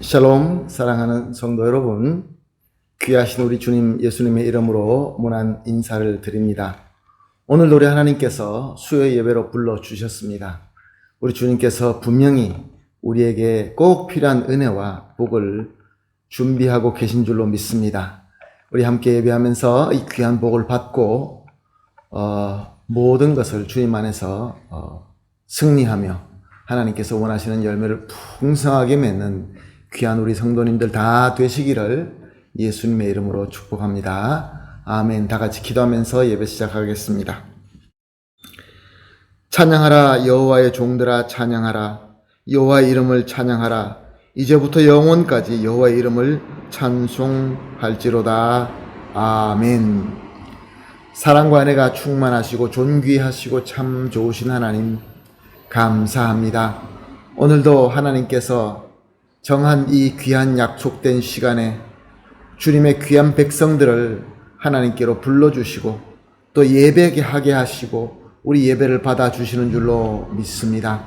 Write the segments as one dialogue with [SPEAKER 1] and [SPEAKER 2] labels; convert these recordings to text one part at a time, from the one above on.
[SPEAKER 1] 샬롬, 사랑하는 성도 여러분, 귀하신 우리 주님 예수님의 이름으로 문안 인사를 드립니다. 오늘도 우리 하나님께서 수요 예배로 불러주셨습니다. 우리 주님께서 분명히 우리에게 꼭 필요한 은혜와 복을 준비하고 계신 줄로 믿습니다. 우리 함께 예배하면서 이 귀한 복을 받고 모든 것을 주님 안에서 승리하며 하나님께서 원하시는 열매를 풍성하게 맺는 귀한 우리 성도님들 다 되시기를 예수님의 이름으로 축복합니다. 아멘. 다 같이 기도하면서 예배 시작하겠습니다. 찬양하라 여호와의 종들아, 찬양하라 여호와의 이름을 찬양하라. 이제부터 영원까지 여호와의 이름을 찬송할지로다. 아멘. 사랑과 은혜가 충만하시고 존귀하시고 참 좋으신 하나님 감사합니다. 오늘도 하나님께서 정한 이 귀한 약속된 시간에 주님의 귀한 백성들을 하나님께로 불러주시고 또 예배하게 하시고 우리 예배를 받아주시는 줄로 믿습니다.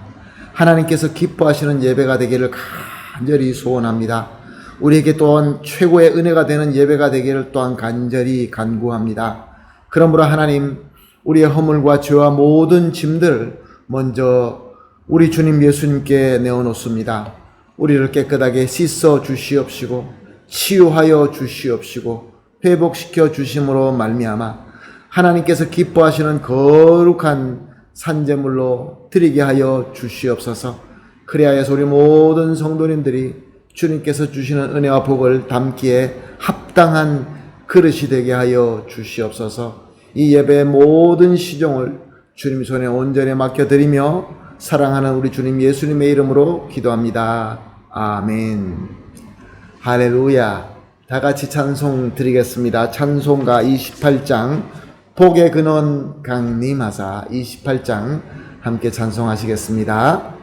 [SPEAKER 1] 하나님께서 기뻐하시는 예배가 되기를 간절히 소원합니다. 우리에게 또한 최고의 은혜가 되는 예배가 되기를 또한 간절히 간구합니다. 그러므로 하나님, 우리의 허물과 죄와 모든 짐들을 먼저 우리 주님 예수님께 내어놓습니다. 우리를 깨끗하게 씻어 주시옵시고 치유하여 주시옵시고 회복시켜 주심으로 말미암아 하나님께서 기뻐하시는 거룩한 산제물로 드리게 하여 주시옵소서. 그리하여서 우리 모든 성도님들이 주님께서 주시는 은혜와 복을 담기에 합당한 그릇이 되게 하여 주시옵소서. 이 예배의 모든 시종을 주님 손에 온전히 맡겨드리며 사랑하는 우리 주님 예수님의 이름으로 기도합니다. 아멘. 할렐루야. 다 같이 찬송 드리겠습니다. 찬송가 28장 복의 근원 강림하사 28장 함께 찬송하시겠습니다.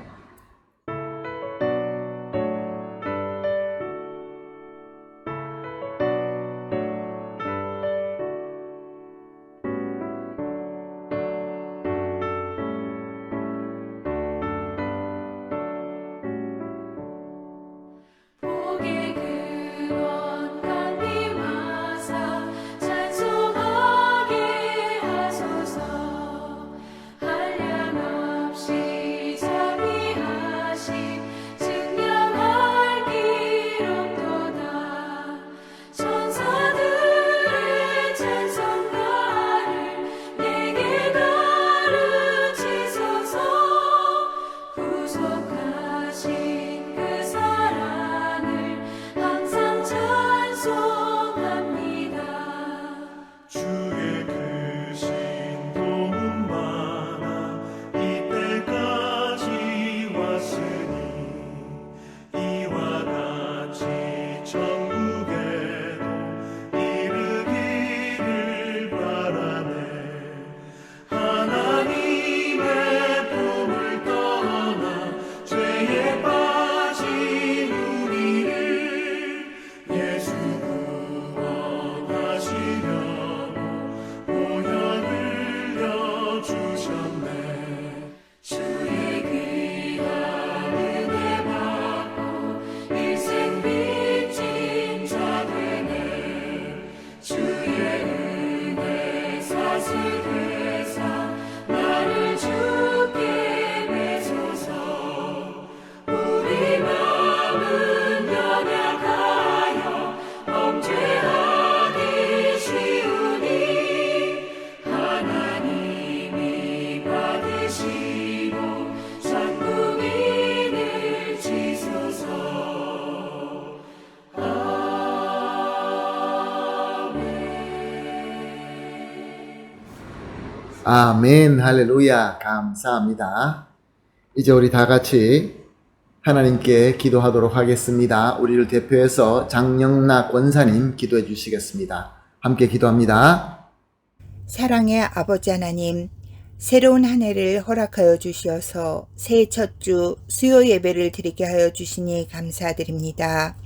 [SPEAKER 1] 아멘. 할렐루야. 감사합니다. 이제 우리 다 같이 하나님께 기도하도록 하겠습니다. 우리를 대표해서 장영락 권사님 기도해 주시겠습니다. 함께 기도합니다.
[SPEAKER 2] 사랑의 아버지 하나님, 새로운 한 해를 허락하여 주시어서 새해 첫 주 수요 예배를 드리게 하여 주시니 감사드립니다.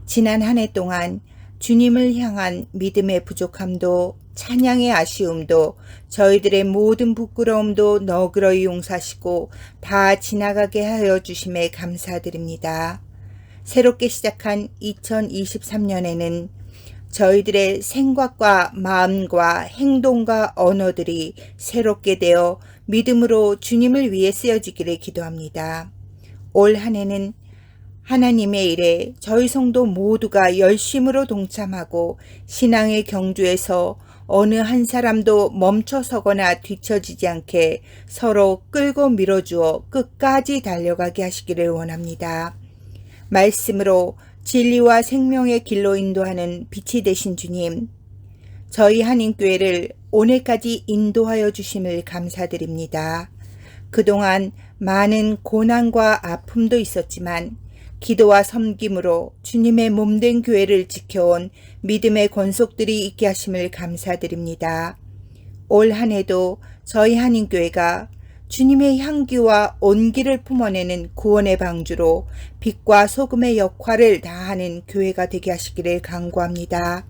[SPEAKER 2] 지난 한 해 동안 주님을 향한 믿음의 부족함도 찬양의 아쉬움도 저희들의 모든 부끄러움도 너그러이 용서하시고 다 지나가게 하여 주심에 감사드립니다. 새롭게 시작한 2023년에는 저희들의 생각과 마음과 행동과 언어들이 새롭게 되어 믿음으로 주님을 위해 쓰여지기를 기도합니다. 올 한 해는 하나님의 일에 저희 성도 모두가 열심으로 동참하고 신앙의 경주에서 어느 한 사람도 멈춰서거나 뒤처지지 않게 서로 끌고 밀어주어 끝까지 달려가게 하시기를 원합니다. 말씀으로 진리와 생명의 길로 인도하는 빛이 되신 주님, 저희 한인교회를 오늘까지 인도하여 주심을 감사드립니다. 그동안 많은 고난과 아픔도 있었지만 기도와 섬김으로 주님의 몸된 교회를 지켜온 믿음의 권속들이 있게 하심을 감사드립니다. 올 한 해도 저희 한인교회가 주님의 향기와 온기를 품어내는 구원의 방주로 빛과 소금의 역할을 다하는 교회가 되게 하시기를 간구합니다.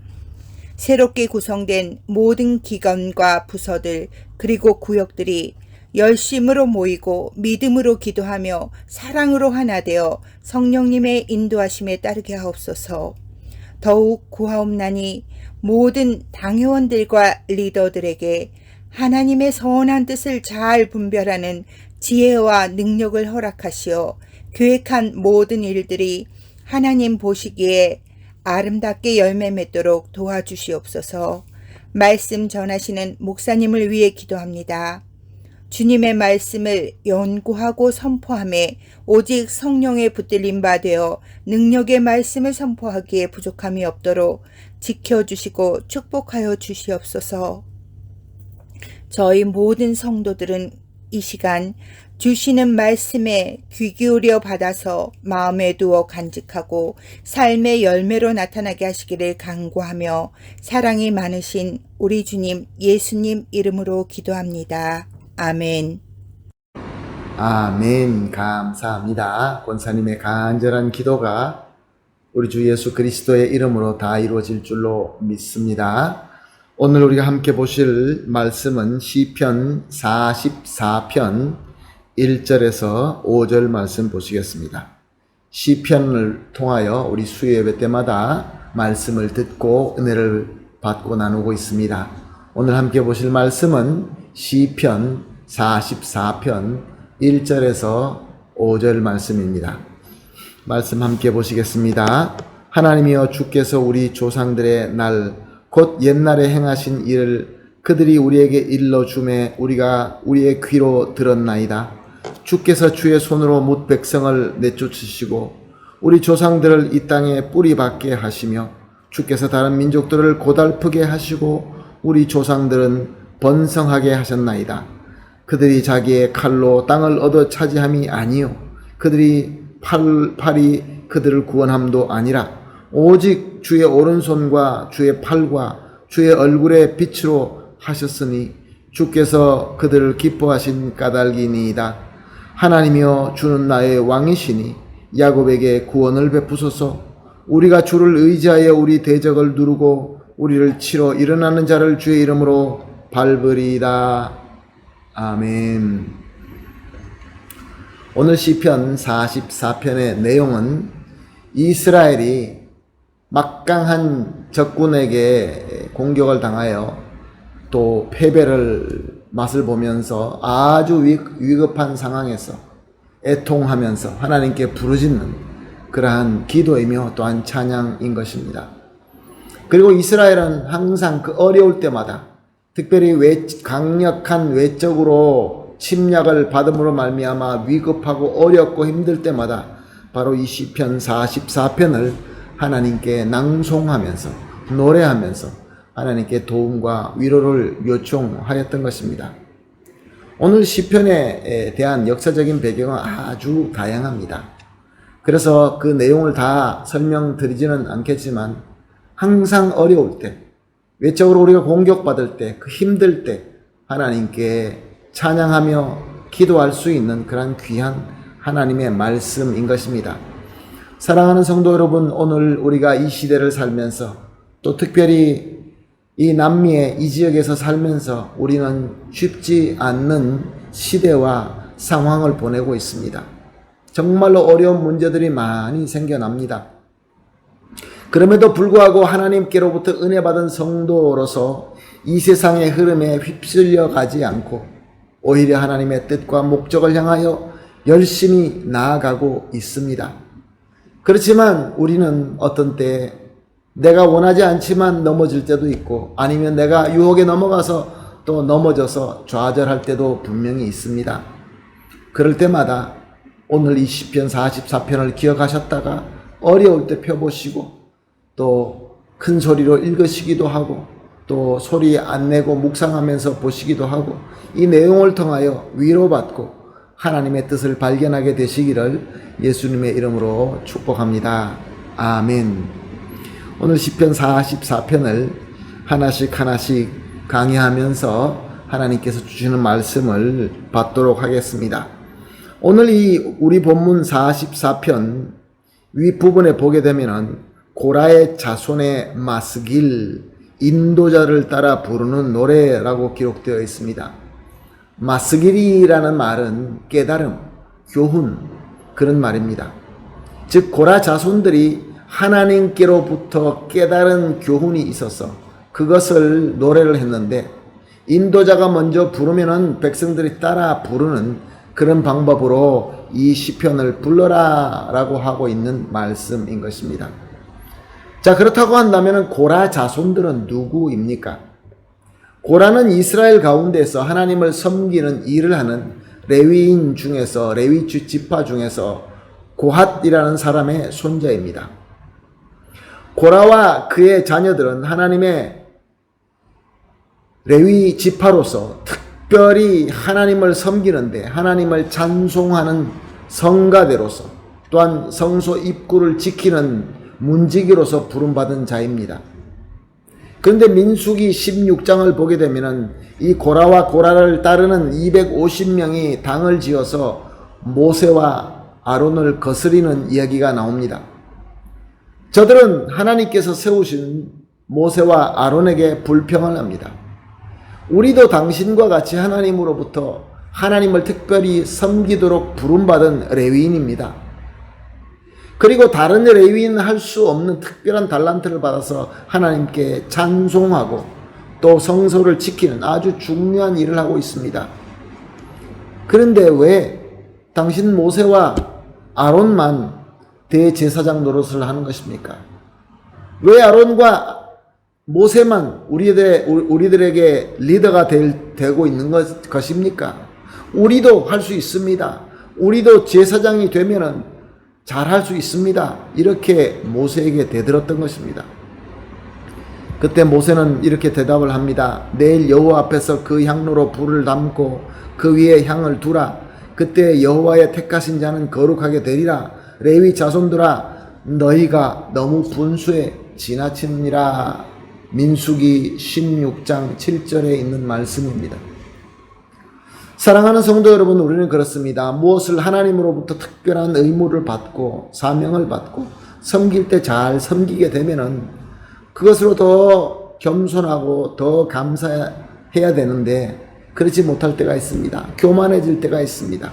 [SPEAKER 2] 새롭게 구성된 모든 기관과 부서들 그리고 구역들이 열심으로 모이고 믿음으로 기도하며 사랑으로 하나 되어 성령님의 인도하심에 따르게 하옵소서. 더욱 구하옵나니 모든 당회원들과 리더들에게 하나님의 선한 뜻을 잘 분별하는 지혜와 능력을 허락하시어 계획한 모든 일들이 하나님 보시기에 아름답게 열매 맺도록 도와주시옵소서. 말씀 전하시는 목사님을 위해 기도합니다. 주님의 말씀을 연구하고 선포함에 오직 성령의 붙들림 바 되어 능력의 말씀을 선포하기에 부족함이 없도록 지켜주시고 축복하여 주시옵소서. 저희 모든 성도들은 이 시간 주시는 말씀에 귀 기울여 받아서 마음에 두어 간직하고 삶의 열매로 나타나게 하시기를 간구하며 사랑이 많으신 우리 주님 예수님 이름으로 기도합니다. 아멘.
[SPEAKER 1] 아멘. 감사합니다. 권사님의 간절한 기도가 우리 주 예수 그리스도의 이름으로 다 이루어질 줄로 믿습니다. 오늘 우리가 함께 보실 말씀은 시편 44편 1절에서 5절 말씀 보시겠습니다. 시편을 통하여 우리 수요 예배 때마다 말씀을 듣고 은혜를 받고 나누고 있습니다. 오늘 함께 보실 말씀은 시편 44편 1절에서 5절 말씀입니다. 말씀 함께 보시겠습니다. 하나님이여 주께서 우리 조상들의 날 곧 옛날에 행하신 일을 그들이 우리에게 일러주매 우리가 우리의 귀로 들었나이다. 주께서 주의 손으로 뭇 백성을 내쫓으시고 우리 조상들을 이 땅에 뿌리박게 하시며 주께서 다른 민족들을 고달프게 하시고 우리 조상들은 번성하게 하셨나이다. 그들이 자기의 칼로 땅을 얻어 차지함이 아니요 그들이 팔이 그들을 구원함도 아니라 오직 주의 오른손과 주의 팔과 주의 얼굴의 빛으로 하셨으니 주께서 그들을 기뻐하신 까닭이니이다. 하나님이여 주는 나의 왕이시니 야곱에게 구원을 베푸소서. 우리가 주를 의지하여 우리 대적을 누르고 우리를 치러 일어나는 자를 주의 이름으로 밟으리이다. 아멘. 오늘 시편 44편의 내용은 이스라엘이 막강한 적군에게 공격을 당하여 또 패배를 맛을 보면서 아주 위급한 상황에서 애통하면서 하나님께 부르짖는 그러한 기도이며 또한 찬양인 것입니다. 그리고 이스라엘은 항상 그 어려울 때마다 특별히 강력한 외적으로 침략을 받음으로 말미암아 위급하고 어렵고 힘들 때마다 바로 이 시편 44편을 하나님께 낭송하면서 노래하면서 하나님께 도움과 위로를 요청하였던 것입니다. 오늘 시편에 대한 역사적인 배경은 아주 다양합니다. 그래서 그 내용을 다 설명드리지는 않겠지만 항상 어려울 때, 외적으로 우리가 공격받을 때, 그 힘들 때 하나님께 찬양하며 기도할 수 있는 그런 귀한 하나님의 말씀인 것입니다. 사랑하는 성도 여러분, 오늘 우리가 이 시대를 살면서 또 특별히 이 남미의 이 지역에서 살면서 우리는 쉽지 않는 시대와 상황을 보내고 있습니다. 정말로 어려운 문제들이 많이 생겨납니다. 그럼에도 불구하고 하나님께로부터 은혜 받은 성도로서 이 세상의 흐름에 휩쓸려 가지 않고 오히려 하나님의 뜻과 목적을 향하여 열심히 나아가고 있습니다. 그렇지만 우리는 어떤 때 내가 원하지 않지만 넘어질 때도 있고 아니면 내가 유혹에 넘어가서 또 넘어져서 좌절할 때도 분명히 있습니다. 그럴 때마다 오늘 이 시편 44편을 기억하셨다가 어려울 때 펴보시고 또 큰 소리로 읽으시기도 하고 또 소리 안 내고 묵상하면서 보시기도 하고 이 내용을 통하여 위로받고 하나님의 뜻을 발견하게 되시기를 예수님의 이름으로 축복합니다. 아멘. 오늘 시편 44편을 하나씩 강의하면서 하나님께서 주시는 말씀을 받도록 하겠습니다. 오늘 우리 본문 44편 윗부분에 보게 되면은 고라의 자손의 마스길, 인도자를 따라 부르는 노래라고 기록되어 있습니다. 마스길이라는 말은 깨달음, 교훈, 그런 말입니다. 즉 고라 자손들이 하나님께로부터 깨달은 교훈이 있어서 그것을 노래를 했는데 인도자가 먼저 부르면은 백성들이 따라 부르는 그런 방법으로 이 시편을 불러라 라고 하고 있는 말씀인 것입니다. 자, 그렇다고 한다면 고라 자손들은 누구입니까? 고라는 이스라엘 가운데서 하나님을 섬기는 일을 하는 레위인 중에서 레위 지파 중에서 고핫이라는 사람의 손자입니다. 고라와 그의 자녀들은 하나님의 레위 지파로서 특별히 하나님을 섬기는데 하나님을 찬송하는 성가대로서 또한 성소 입구를 지키는 문지기로서 부름받은 자입니다. 그런데 민수기 16장을 보게 되면 이 고라와 고라를 따르는 250명이 당을 지어서 모세와 아론을 거스리는 이야기가 나옵니다. 저들은 하나님께서 세우신 모세와 아론에게 불평을 합니다. 우리도 당신과 같이 하나님으로부터 하나님을 특별히 섬기도록 부름받은 레위인입니다. 그리고 다른 레위인은 할 수 없는 특별한 달란트를 받아서 하나님께 찬송하고 또 성소를 지키는 아주 중요한 일을 하고 있습니다. 그런데 왜 당신 모세와 아론만 대제사장 노릇을 하는 것입니까? 왜 아론과 모세만 우리들에게 리더가 되고 있는 것입니까? 우리도 할 수 있습니다. 우리도 제사장이 되면은 잘할 수 있습니다. 이렇게 모세에게 대들었던 것입니다. 그때 모세는 이렇게 대답을 합니다. 내일 여호와 앞에서 그 향로로 불을 담고 그 위에 향을 두라. 그때 여호와의 택하신 자는 거룩하게 되리라. 레위 자손들아 너희가 너무 분수에 지나치느니라. 민수기 16장 7절에 있는 말씀입니다. 사랑하는 성도 여러분, 우리는 그렇습니다. 무엇을 하나님으로부터 특별한 의무를 받고 사명을 받고 섬길 때 잘 섬기게 되면은 그것으로 더 겸손하고 더 감사해야 되는데 그렇지 못할 때가 있습니다. 교만해질 때가 있습니다.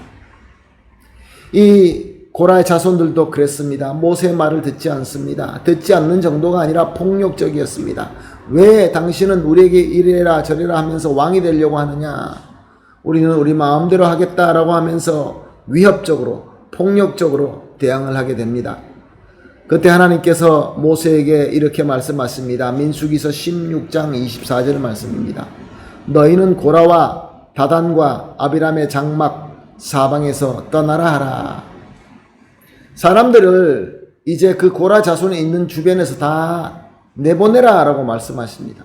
[SPEAKER 1] 이 고라의 자손들도 그랬습니다. 모세의 말을 듣지 않습니다. 듣지 않는 정도가 아니라 폭력적이었습니다. 왜 당신은 우리에게 이래라 저래라 하면서 왕이 되려고 하느냐? 우리는 우리 마음대로 하겠다라고 하면서 위협적으로 폭력적으로 대항을 하게 됩니다. 그때 하나님께서 모세에게 이렇게 말씀하십니다. 민수기서 16장 24절 말씀입니다. 너희는 고라와 다단과 아비람의 장막 사방에서 떠나라 하라. 사람들을 이제 그 고라 자손에 있는 주변에서 다 내보내라 라고 말씀하십니다.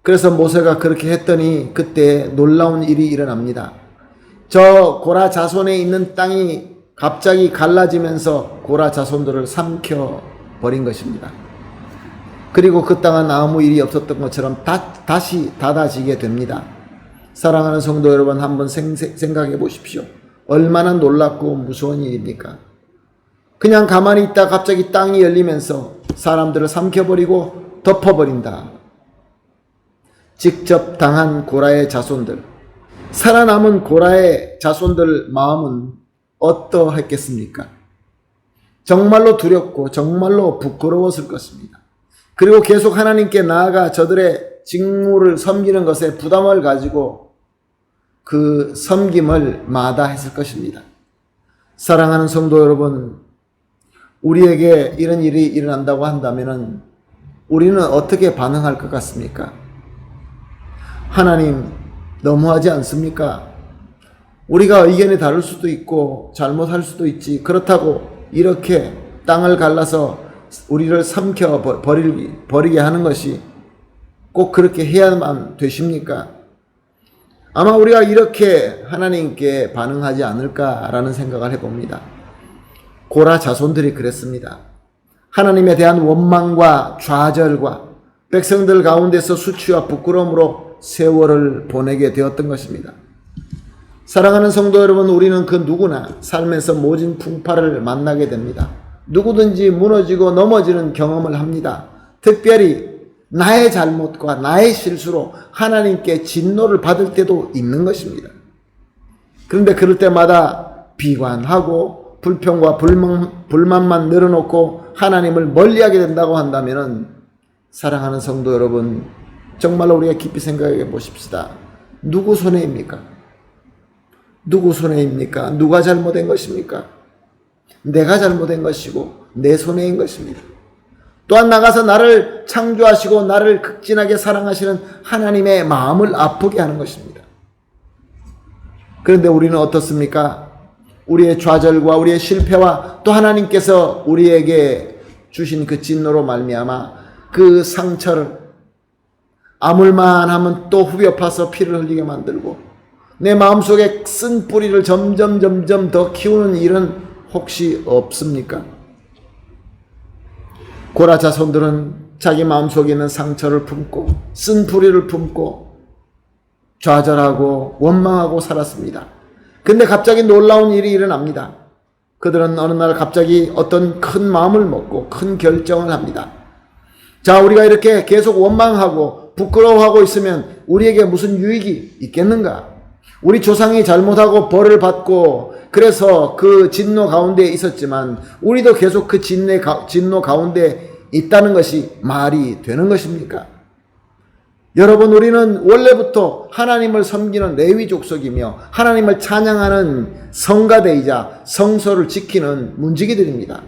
[SPEAKER 1] 그래서 모세가 그렇게 했더니 그때 놀라운 일이 일어납니다. 저 고라 자손에 있는 땅이 갑자기 갈라지면서 고라 자손들을 삼켜버린 것입니다. 그리고 그 땅은 아무 일이 없었던 것처럼 다시 닫아지게 됩니다. 사랑하는 성도 여러분, 한번 생각해 보십시오. 얼마나 놀랍고 무서운 일입니까? 그냥 가만히 있다 갑자기 땅이 열리면서 사람들을 삼켜버리고 덮어버린다. 직접 당한 고라의 자손들, 살아남은 고라의 자손들 마음은 어떠했겠습니까? 정말로 두렵고 정말로 부끄러웠을 것입니다. 그리고 계속 하나님께 나아가 저들의 직무를 섬기는 것에 부담을 가지고 그 섬김을 마다했을 것입니다. 사랑하는 성도 여러분, 우리에게 이런 일이 일어난다고 한다면 우리는 어떻게 반응할 것 같습니까? 하나님, 너무하지 않습니까? 우리가 의견이 다를 수도 있고 잘못할 수도 있지. 그렇다고 이렇게 땅을 갈라서 우리를 삼켜 버리게 하는 것이 꼭 그렇게 해야만 되십니까? 아마 우리가 이렇게 하나님께 반응하지 않을까라는 생각을 해봅니다. 고라 자손들이 그랬습니다. 하나님에 대한 원망과 좌절과 백성들 가운데서 수치와 부끄러움으로 세월을 보내게 되었던 것입니다. 사랑하는 성도 여러분, 우리는 그 누구나 삶에서 모진 풍파를 만나게 됩니다. 누구든지 무너지고 넘어지는 경험을 합니다. 특별히 나의 잘못과 나의 실수로 하나님께 진노를 받을 때도 있는 것입니다. 그런데 그럴 때마다 비관하고 불평과 불만만 늘어놓고 하나님을 멀리하게 된다고 한다면, 사랑하는 성도 여러분, 정말로 우리가 깊이 생각해 보십시다. 누구 손해입니까? 누구 손해입니까? 누가 잘못된 것입니까? 내가 잘못된 것이고 내 손해인 것입니다. 또한 나가서 나를 창조하시고 나를 극진하게 사랑하시는 하나님의 마음을 아프게 하는 것입니다. 그런데 우리는 어떻습니까? 우리의 좌절과 우리의 실패와 또 하나님께서 우리에게 주신 그 진노로 말미암아 그 상처를 아물만 하면 또 후벼 파서 피를 흘리게 만들고 내 마음속에 쓴 뿌리를 점점 더 키우는 일은 혹시 없습니까? 고라 자손들은 자기 마음속에 있는 상처를 품고 쓴 뿌리를 품고 좌절하고 원망하고 살았습니다. 근데 갑자기 놀라운 일이 일어납니다. 그들은 어느 날 갑자기 어떤 큰 마음을 먹고 큰 결정을 합니다. 자, 우리가 이렇게 계속 원망하고 부끄러워하고 있으면 우리에게 무슨 유익이 있겠는가? 우리 조상이 잘못하고 벌을 받고 그래서 그 진노 가운데 있었지만 우리도 계속 그 진노 가운데 있다는 것이 말이 되는 것입니까? 여러분, 우리는 원래부터 하나님을 섬기는 레위 족속이며 하나님을 찬양하는 성가대이자 성소를 지키는 문지기들입니다.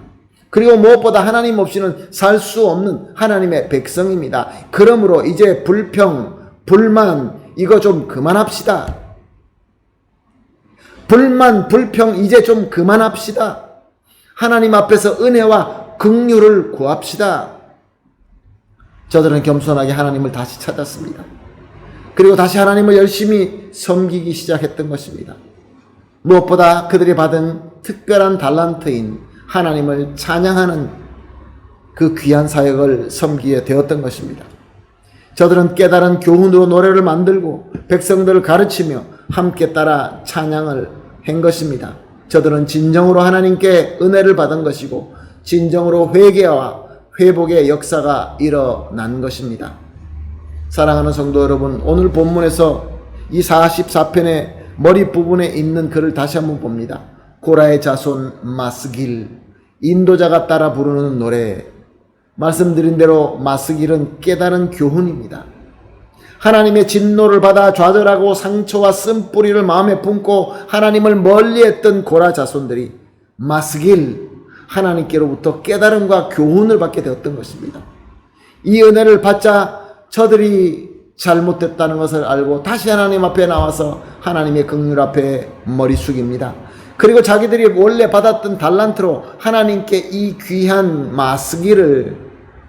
[SPEAKER 1] 그리고 무엇보다 하나님 없이는 살 수 없는 하나님의 백성입니다. 그러므로 이제 불평, 불만 이거 좀 그만합시다. 불만, 불평 이제 좀 그만합시다. 하나님 앞에서 은혜와 긍휼을 구합시다. 저들은 겸손하게 하나님을 다시 찾았습니다. 그리고 다시 하나님을 열심히 섬기기 시작했던 것입니다. 무엇보다 그들이 받은 특별한 달란트인 하나님을 찬양하는 그 귀한 사역을 섬기게 되었던 것입니다. 저들은 깨달은 교훈으로 노래를 만들고 백성들을 가르치며 함께 따라 찬양을 한 것입니다. 저들은 진정으로 하나님께 은혜를 받은 것이고 진정으로 회개와 회복의 역사가 일어난 것입니다. 사랑하는 성도 여러분, 오늘 본문에서 이 44편의 머리 부분에 있는 글을 다시 한번 봅니다. 고라의 자손 마스길, 인도자가 따라 부르는 노래. 말씀드린 대로 마스길은 깨달은 교훈입니다. 하나님의 진노를 받아 좌절하고 상처와 쓴뿌리를 마음에 품고 하나님을 멀리했던 고라 자손들이 마스길, 하나님께로부터 깨달음과 교훈을 받게 되었던 것입니다. 이 은혜를 받자 저들이 잘못됐다는 것을 알고 다시 하나님 앞에 나와서 하나님의 긍휼 앞에 머리 숙입니다. 그리고 자기들이 원래 받았던 달란트로 하나님께 이 귀한 마스기를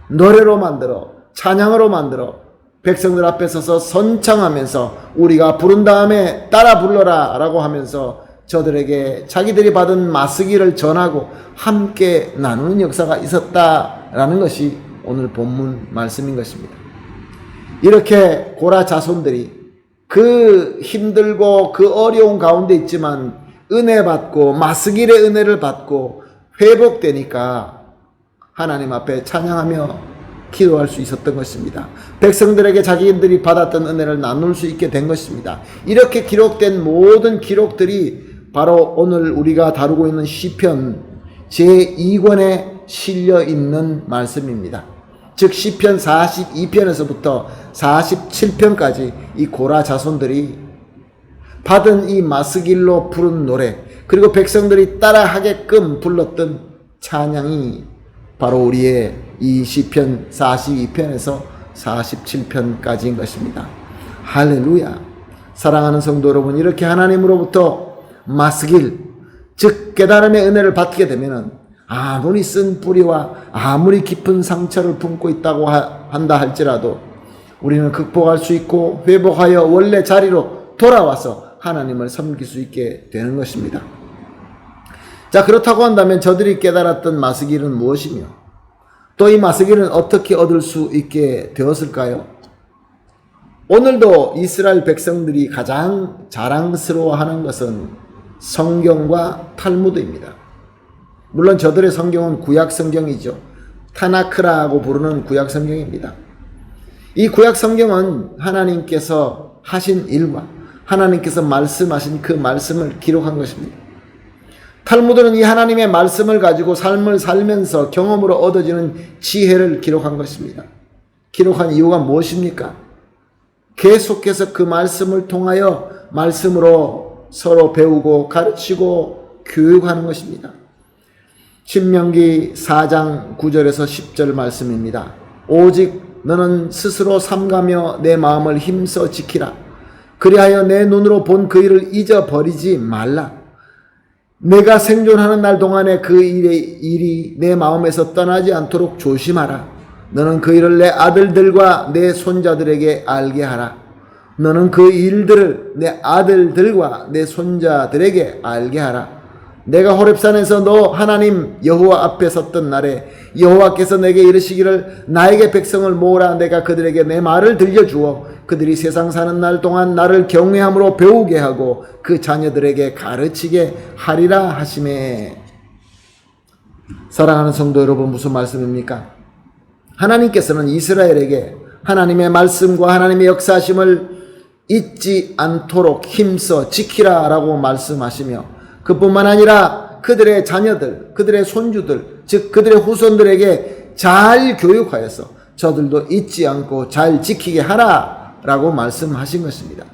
[SPEAKER 1] 노래로 만들어 찬양으로 만들어 백성들 앞에 서서 선창하면서 우리가 부른 다음에 따라 불러라 라고 하면서 저들에게 자기들이 받은 마스기를 전하고 함께 나누는 역사가 있었다라는 것이 오늘 본문 말씀인 것입니다. 이렇게 고라 자손들이 그 힘들고 그 어려운 가운데 있지만 은혜 받고 마스길의 은혜를 받고 회복되니까 하나님 앞에 찬양하며 기도할 수 있었던 것입니다. 백성들에게 자기들이 받았던 은혜를 나눌 수 있게 된 것입니다. 이렇게 기록된 모든 기록들이 바로 오늘 우리가 다루고 있는 시편 제2권에 실려 있는 말씀입니다. 즉 시편 42편에서부터 47편까지 이 고라 자손들이 받은 이 마스길로 부른 노래, 그리고 백성들이 따라하게끔 불렀던 찬양이 바로 우리의 이 시편 42편에서 47편까지인 것입니다. 할렐루야. 사랑하는 성도 여러분, 이렇게 하나님으로부터 마스길, 즉 깨달음의 은혜를 받게 되면은 아무리 쓴 뿌리와 아무리 깊은 상처를 품고 있다고 한다 할지라도 우리는 극복할 수 있고 회복하여 원래 자리로 돌아와서 하나님을 섬길 수 있게 되는 것입니다. 자, 그렇다고 한다면 저들이 깨달았던 마스길은 무엇이며 또 이 마스길은 어떻게 얻을 수 있게 되었을까요? 오늘도 이스라엘 백성들이 가장 자랑스러워하는 것은 성경과 탈무드입니다. 물론 저들의 성경은 구약 성경이죠. 타나크라고 부르는 구약 성경입니다. 이 구약 성경은 하나님께서 하신 일과 하나님께서 말씀하신 그 말씀을 기록한 것입니다. 탈무드는 이 하나님의 말씀을 가지고 삶을 살면서 경험으로 얻어지는 지혜를 기록한 것입니다. 기록한 이유가 무엇입니까? 계속해서 그 말씀을 통하여 말씀으로 서로 배우고 가르치고 교육하는 것입니다. 신명기 4장 9절에서 10절 말씀입니다. 오직 너는 스스로 삼가며 내 마음을 힘써 지키라. 그리하여 내 눈으로 본 그 일을 잊어버리지 말라. 내가 생존하는 날 동안에 그 일이 내 마음에서 떠나지 않도록 조심하라. 너는 그 일을 내 아들들과 내 손자들에게 알게 하라. 너는 그 일들을 내 아들들과 내 손자들에게 알게 하라. 내가 호렙산에서 너 하나님 여호와 앞에 섰던 날에 여호와께서 내게 이르시기를 나에게 백성을 모으라. 내가 그들에게 내 말을 들려주어 그들이 세상 사는 날 동안 나를 경외함으로 배우게 하고 그 자녀들에게 가르치게 하리라 하시매. 사랑하는 성도 여러분, 무슨 말씀입니까? 하나님께서는 이스라엘에게 하나님의 말씀과 하나님의 역사하심을 잊지 않도록 힘써 지키라 라고 말씀하시며 그뿐만 아니라 그들의 자녀들, 그들의 손주들, 즉 그들의 후손들에게 잘 교육하여서 저들도 잊지 않고 잘 지키게 하라 라고 말씀하신 것입니다.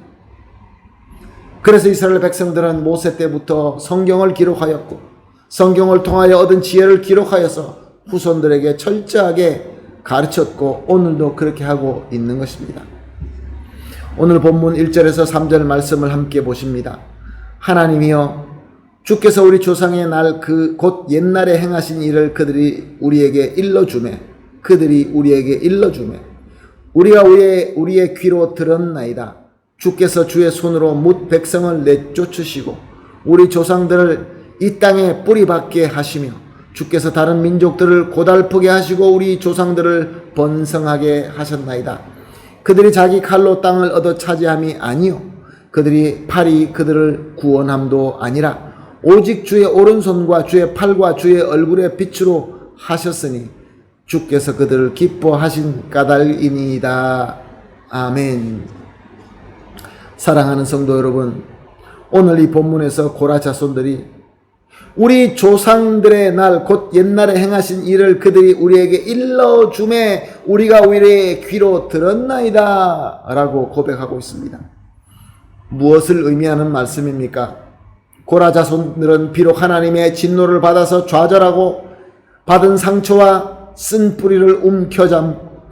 [SPEAKER 1] 그래서 이스라엘 백성들은 모세 때부터 성경을 기록하였고 성경을 통하여 얻은 지혜를 기록하여서 후손들에게 철저하게 가르쳤고 오늘도 그렇게 하고 있는 것입니다. 오늘 본문 1절에서 3절 말씀을 함께 보십니다. 하나님이여 주께서 우리 조상의 날 그 곧 옛날에 행하신 일을 그들이 우리에게 일러주매 우리가 우리의 귀로 들었나이다. 주께서 주의 손으로 뭇 백성을 내쫓으시고 우리 조상들을 이 땅에 뿌리박게 하시며 주께서 다른 민족들을 고달프게 하시고 우리 조상들을 번성하게 하셨나이다. 그들이 자기 칼로 땅을 얻어 차지함이 아니요 그들이 팔이 그들을 구원함도 아니라 오직 주의 오른손과 주의 팔과 주의 얼굴의 빛으로 하셨으니 주께서 그들을 기뻐하신 까닭이니이다. 아멘. 사랑하는 성도 여러분, 오늘 이 본문에서 고라 자손들이 우리 조상들의 날 곧 옛날에 행하신 일을 그들이 우리에게 일러주매 우리가 우리의 귀로 들었나이다 라고 고백하고 있습니다. 무엇을 의미하는 말씀입니까? 고라 자손들은 비록 하나님의 진노를 받아서 좌절하고 받은 상처와 쓴 뿌리를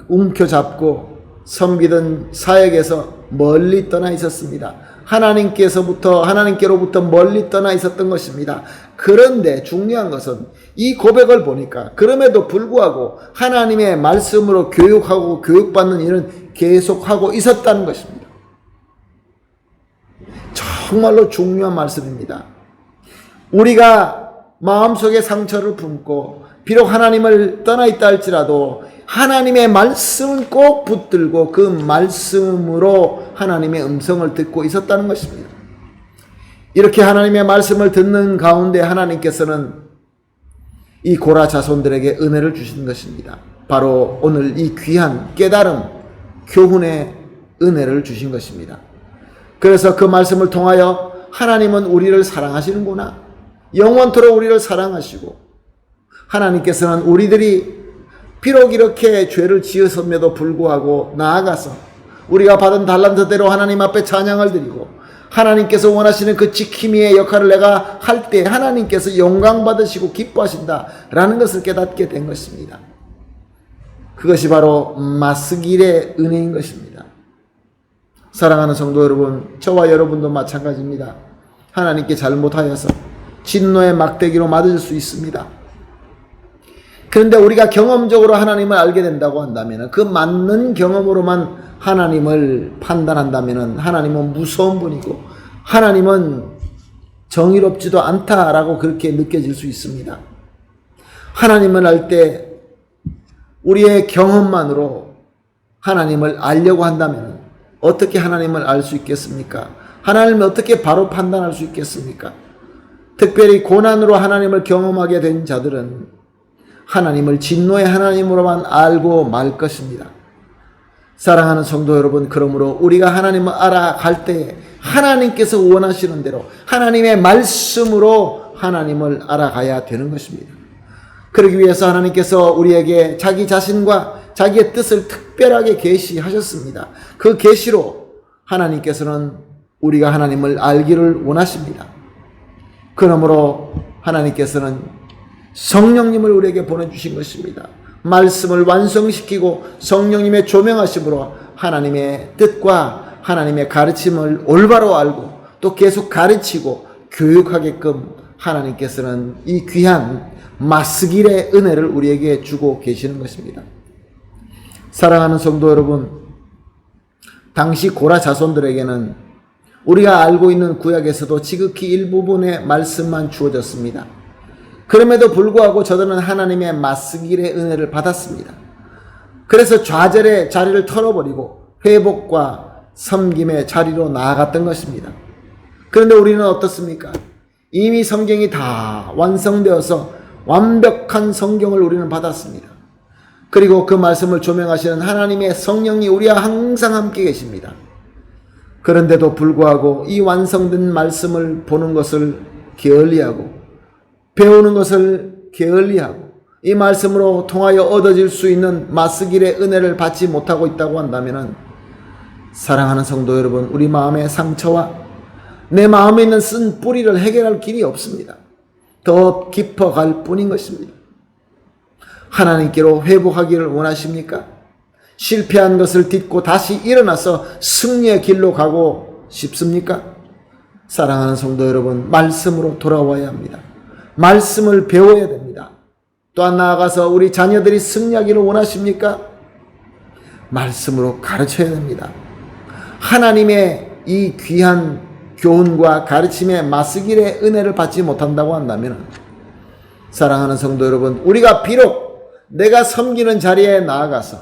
[SPEAKER 1] 움켜잡고 섬기던 사역에서 멀리 떠나 있었습니다. 하나님께로부터 멀리 떠나 있었던 것입니다. 그런데 중요한 것은 이 고백을 보니까 그럼에도 불구하고 하나님의 말씀으로 교육하고 교육받는 일은 계속하고 있었다는 것입니다. 정말로 중요한 말씀입니다. 우리가 마음속에 상처를 품고 비록 하나님을 떠나 있다 할지라도 하나님의 말씀은 꼭 붙들고 그 말씀으로 하나님의 음성을 듣고 있었다는 것입니다. 이렇게 하나님의 말씀을 듣는 가운데 하나님께서는 이 고라 자손들에게 은혜를 주신 것입니다. 바로 오늘 이 귀한 깨달음, 교훈의 은혜를 주신 것입니다. 그래서 그 말씀을 통하여 하나님은 우리를 사랑하시는구나. 영원토록 우리를 사랑하시고 하나님께서는 우리들이 비록 이렇게 죄를 지었음에도 불구하고 나아가서 우리가 받은 달란트대로 하나님 앞에 찬양을 드리고 하나님께서 원하시는 그 지킴이의 역할을 내가 할 때 하나님께서 영광 받으시고 기뻐하신다라는 것을 깨닫게 된 것입니다. 그것이 바로 마스길의 은혜인 것입니다. 사랑하는 성도 여러분, 저와 여러분도 마찬가지입니다. 하나님께 잘못하여서 진노의 막대기로 맞을 수 있습니다. 그런데 우리가 경험적으로 하나님을 알게 된다고 한다면, 그 맞는 경험으로만 하나님을 판단한다면 하나님은 무서운 분이고 하나님은 정의롭지도 않다라고 그렇게 느껴질 수 있습니다. 하나님을 알 때 우리의 경험만으로 하나님을 알려고 한다면 어떻게 하나님을 알 수 있겠습니까? 하나님을 어떻게 바로 판단할 수 있겠습니까? 특별히 고난으로 하나님을 경험하게 된 자들은 하나님을 진노의 하나님으로만 알고 말 것입니다. 사랑하는 성도 여러분, 그러므로 우리가 하나님을 알아갈 때 하나님께서 원하시는 대로 하나님의 말씀으로 하나님을 알아가야 되는 것입니다. 그러기 위해서 하나님께서 우리에게 자기 자신과 자기의 뜻을 특별하게 계시하셨습니다. 그 계시로 하나님께서는 우리가 하나님을 알기를 원하십니다. 그러므로 하나님께서는 성령님을 우리에게 보내주신 것입니다. 말씀을 완성시키고 성령님의 조명하심으로 하나님의 뜻과 하나님의 가르침을 올바로 알고 또 계속 가르치고 교육하게끔 하나님께서는 이 귀한 마스길의 은혜를 우리에게 주고 계시는 것입니다. 사랑하는 성도 여러분, 당시 고라 자손들에게는 우리가 알고 있는 구약에서도 지극히 일부분의 말씀만 주어졌습니다. 그럼에도 불구하고 저들은 하나님의 마스길의 은혜를 받았습니다. 그래서 좌절의 자리를 털어버리고 회복과 섬김의 자리로 나아갔던 것입니다. 그런데 우리는 어떻습니까? 이미 성경이 다 완성되어서 완벽한 성경을 우리는 받았습니다. 그리고 그 말씀을 조명하시는 하나님의 성령이 우리와 항상 함께 계십니다. 그런데도 불구하고 이 완성된 말씀을 보는 것을 게을리하고 배우는 것을 게을리하고 이 말씀으로 통하여 얻어질 수 있는 마스길의 은혜를 받지 못하고 있다고 한다면, 사랑하는 성도 여러분, 우리 마음의 상처와 내 마음에 있는 쓴 뿌리를 해결할 길이 없습니다. 더 깊어갈 뿐인 것입니다. 하나님께로 회복하기를 원하십니까? 실패한 것을 딛고 다시 일어나서 승리의 길로 가고 싶습니까? 사랑하는 성도 여러분, 말씀으로 돌아와야 합니다. 말씀을 배워야 됩니다. 또한 나아가서 우리 자녀들이 승리하기를 원하십니까? 말씀으로 가르쳐야 됩니다. 하나님의 이 귀한 교훈과 가르침의 마스길의 은혜를 받지 못한다고 한다면, 사랑하는 성도 여러분, 우리가 비록 내가 섬기는 자리에 나아가서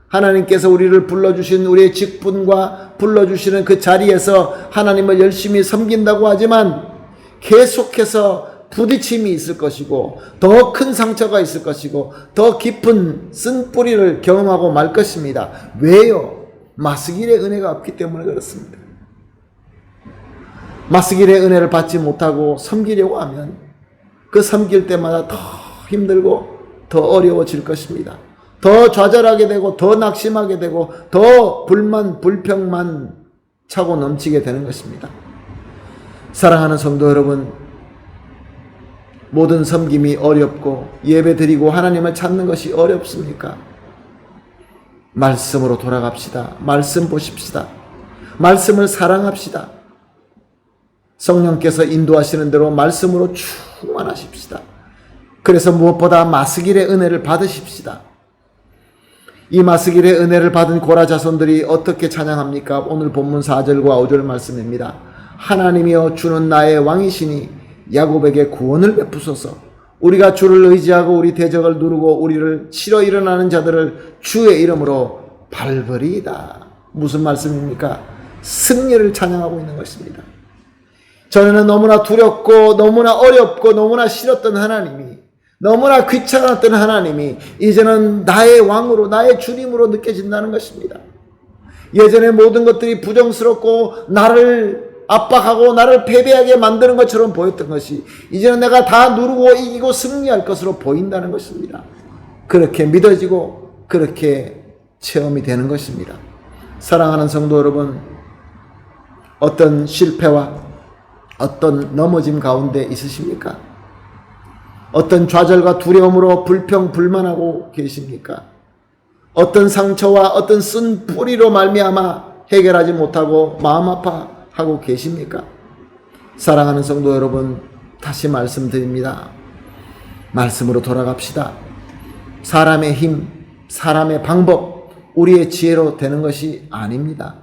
[SPEAKER 1] 하나님께서 우리를 불러주신 우리의 직분과 불러주시는 그 자리에서 하나님을 열심히 섬긴다고 하지만 계속해서 부딪힘이 있을 것이고 더 큰 상처가 있을 것이고 더 깊은 쓴뿌리를 경험하고 말 것입니다. 왜요? 마스길의 은혜가 없기 때문에 그렇습니다. 마스길의 은혜를 받지 못하고 섬기려고 하면 그 섬길 때마다 더 힘들고 더 어려워질 것입니다. 더 좌절하게 되고 더 낙심하게 되고 더 불만 불평만 차고 넘치게 되는 것입니다. 사랑하는 성도 여러분, 모든 섬김이 어렵고 예배 드리고 하나님을 찾는 것이 어렵습니까? 말씀으로 돌아갑시다. 말씀 보십시다. 말씀을 사랑합시다. 성령께서 인도하시는 대로 말씀으로 충만하십시다. 그래서 무엇보다 마스길의 은혜를 받으십시다. 이 마스길의 은혜를 받은 고라 자손들이 어떻게 찬양합니까? 오늘 본문 4절과 5절 말씀입니다. 하나님이여 주는 나의 왕이시니 야곱에게 구원을 베푸소서. 우리가 주를 의지하고 우리 대적을 누르고 우리를 치러 일어나는 자들을 주의 이름으로 밟으리이다. 무슨 말씀입니까? 승리를 찬양하고 있는 것입니다. 전에는 너무나 두렵고 너무나 어렵고 너무나 싫었던 하나님이, 너무나 귀찮았던 하나님이 이제는 나의 왕으로 나의 주님으로 느껴진다는 것입니다. 예전에 모든 것들이 부정스럽고 나를 압박하고 나를 패배하게 만드는 것처럼 보였던 것이 이제는 내가 다 누르고 이기고 승리할 것으로 보인다는 것입니다. 그렇게 믿어지고 그렇게 체험이 되는 것입니다. 사랑하는 성도 여러분, 어떤 실패와 어떤 넘어짐 가운데 있으십니까? 어떤 좌절과 두려움으로 불평불만하고 계십니까? 어떤 상처와 어떤 쓴 뿌리로 말미암아 해결하지 못하고 마음 아파하고 계십니까? 사랑하는 성도 여러분, 다시 말씀드립니다. 말씀으로 돌아갑시다. 사람의 힘, 사람의 방법, 우리의 지혜로 되는 것이 아닙니다.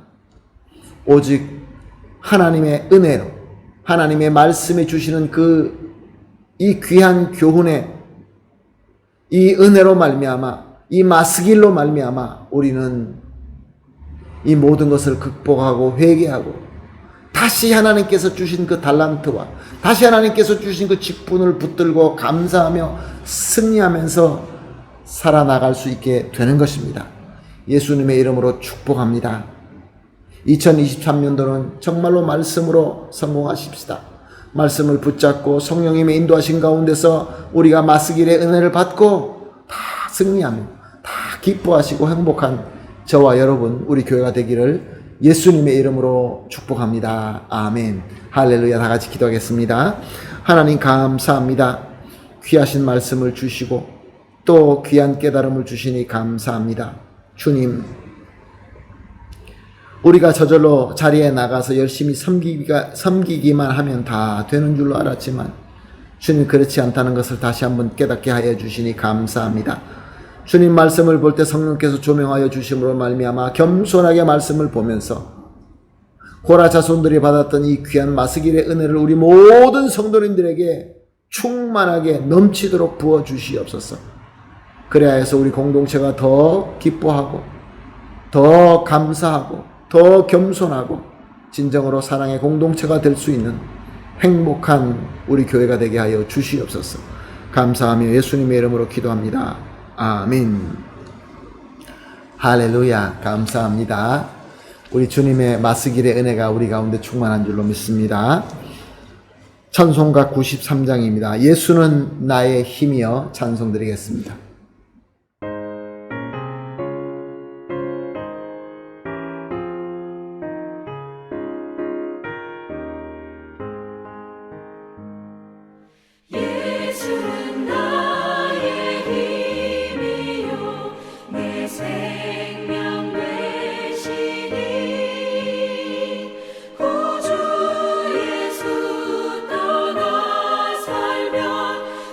[SPEAKER 1] 오직 하나님의 은혜로, 하나님의 말씀에 주시는 이 귀한 교훈에, 이 은혜로 말미암아, 이 마스길로 말미암아 우리는 이 모든 것을 극복하고 회개하고 다시 하나님께서 주신 그 달란트와 다시 하나님께서 주신 그 직분을 붙들고 감사하며 승리하면서 살아나갈 수 있게 되는 것입니다. 예수님의 이름으로 축복합니다. 2023년도는 정말로 말씀으로 성공하십시다. 말씀을 붙잡고 성령님의 인도하신 가운데서 우리가 마스길의 은혜를 받고 다 승리하며 다 기뻐하시고 행복한 저와 여러분, 우리 교회가 되기를 예수님의 이름으로 축복합니다. 아멘. 할렐루야. 다 같이 기도하겠습니다. 하나님 감사합니다. 귀하신 말씀을 주시고 또 귀한 깨달음을 주시니 감사합니다. 주님, 우리가 저절로 자리에 나가서 열심히 섬기기만 하면 다 되는 줄로 알았지만 주님, 그렇지 않다는 것을 다시 한번 깨닫게 하여 주시니 감사합니다. 주님 말씀을 볼 때 성령께서 조명하여 주심으로 말미암아 겸손하게 말씀을 보면서 고라 자손들이 받았던 이 귀한 마스길의 은혜를 우리 모든 성도님들에게 충만하게 넘치도록 부어 주시옵소서. 그래야 해서 우리 공동체가 더 기뻐하고 더 감사하고 더 겸손하고 진정으로 사랑의 공동체가 될 수 있는 행복한 우리 교회가 되게 하여 주시옵소서. 감사하며 예수님의 이름으로 기도합니다. 아멘. 할렐루야. 감사합니다. 우리 주님의 마스길의 은혜가 우리 가운데 충만한 줄로 믿습니다. 찬송가 93장입니다. 예수는 나의 힘이여 찬송드리겠습니다.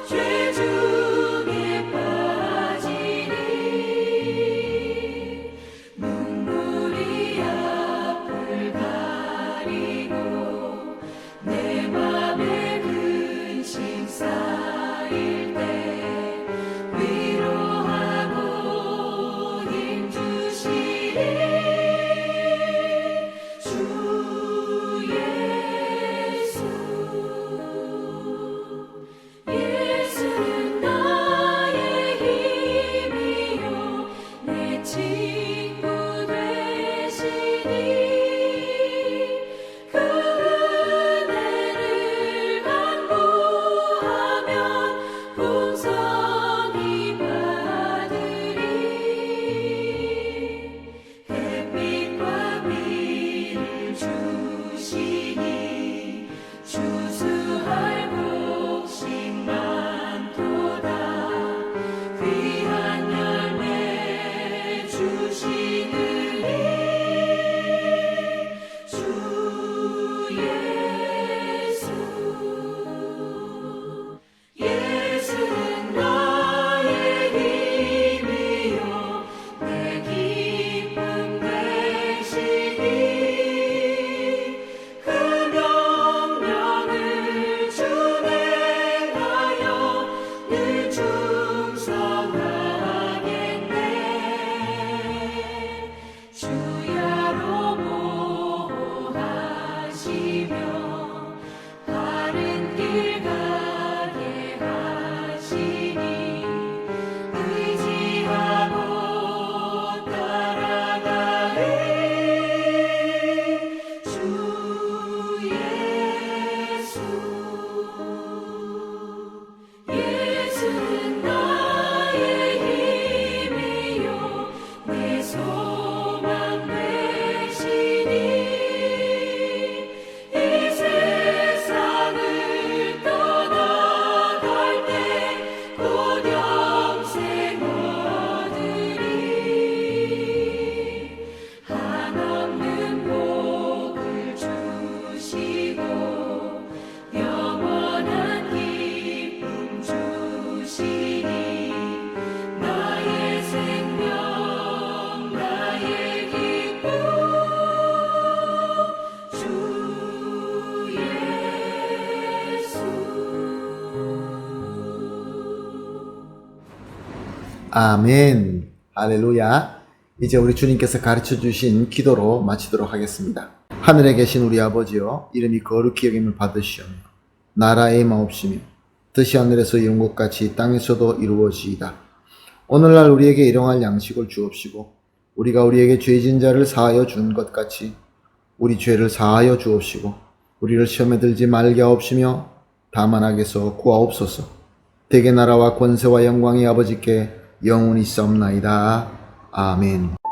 [SPEAKER 3] 죄 중에
[SPEAKER 1] 아멘. 할렐루야. 이제 우리 주님께서 가르쳐 주신 기도로 마치도록 하겠습니다. 하늘에 계신 우리 아버지여, 이름이 거룩히 여김을 받으시오며 나라의 마옵시며 뜻이 하늘에서 이룬 것 같이 땅에서도 이루어지이다. 오늘날 우리에게 일용할 양식을 주옵시고 우리가 우리에게 죄진 자를 사하여 준 것 같이 우리 죄를 사하여 주옵시고 우리를 시험에 들지 말게 하옵시며 다만 악에서 구하옵소서. 대개 나라와 권세와 영광이 아버지께 영원히 있사옵나이다. 아멘.